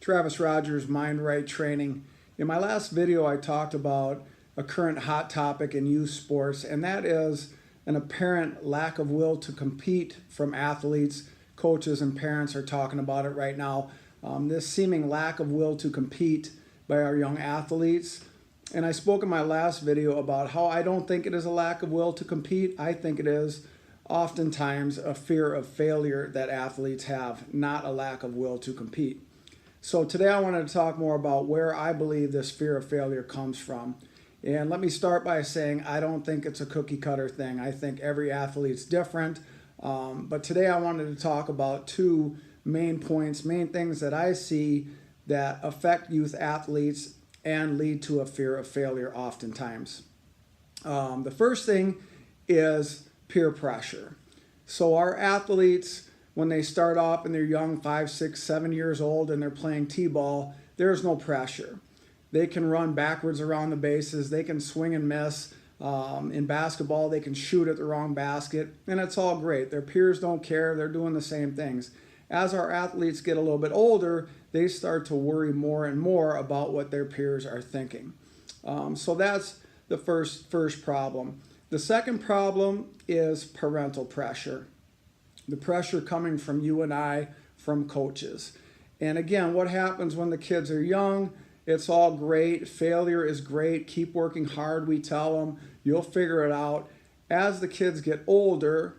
Travis Rogers, Mind Right Training. In my last video, I talked about a current hot topic in youth sports, and that is an apparent lack of will to compete from athletes. Coaches and parents are talking about it right now. This seeming lack of will to compete by our young athletes. And I spoke in my last video about how I don't think it is a lack of will to compete. I think it is oftentimes a fear of failure that athletes have, not a lack of will to compete. So today I wanted to talk more about where I believe this fear of failure comes from. And let me start by saying I don't think it's a cookie cutter thing. I think every athlete's different. But today I wanted to talk about two main points, main things that I see that affect youth athletes and lead to a fear of failure oftentimes. The first thing is peer pressure. So our athletes, when they start off and they're young, 5, 6, 7 years old, and they're playing t-ball, there's no pressure. They can run backwards around the bases. They can swing and miss. In basketball, they can shoot at the wrong basket, and it's all great. Their peers don't care. They're doing the same things. As our athletes get a little bit older, they start to worry more and more about what their peers are thinking. So that's the first problem. The second problem is parental pressure. The pressure coming from you and I, from coaches. And again, what happens when the kids are young? It's all great. Failure is great. Keep working hard, we tell them. You'll figure it out. As the kids get older,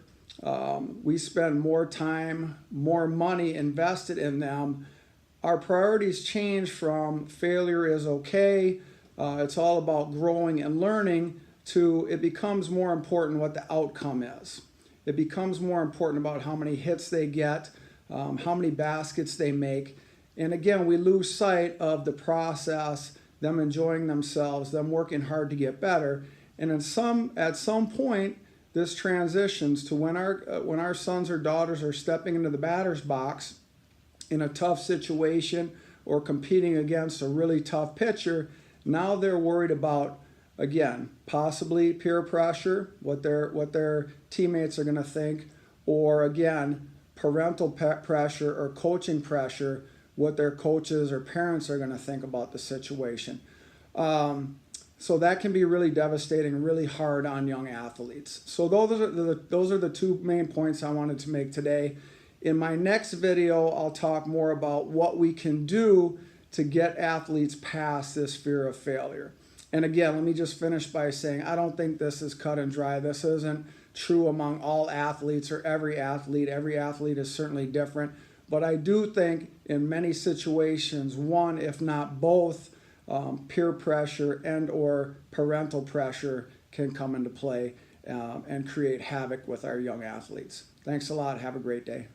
we spend more time, more money invested in them. Our priorities change from failure is okay, it's all about growing and learning, to it becomes more important what the outcome is. It becomes more important about how many hits they get, how many baskets they make. And again, we lose sight of the process, them enjoying themselves, them working hard to get better. And at some point, this transitions to when our sons or daughters are stepping into the batter's box in a tough situation or competing against a really tough pitcher. Now they're worried about, again, possibly peer pressure, what their teammates are going to think, or again, parental pressure or coaching pressure, what their coaches or parents are going to think about the situation. So that can be really devastating, really hard on young athletes. So those are the two main points I wanted to make today. In my next video, I'll talk more about what we can do to get athletes past this fear of failure. And again, let me just finish by saying I don't think this is cut and dry. This isn't true among all athletes or every athlete. Every athlete is certainly different. But I do think in many situations, one, if not both, peer pressure and or parental pressure can come into play and create havoc with our young athletes. Thanks a lot. Have a great day.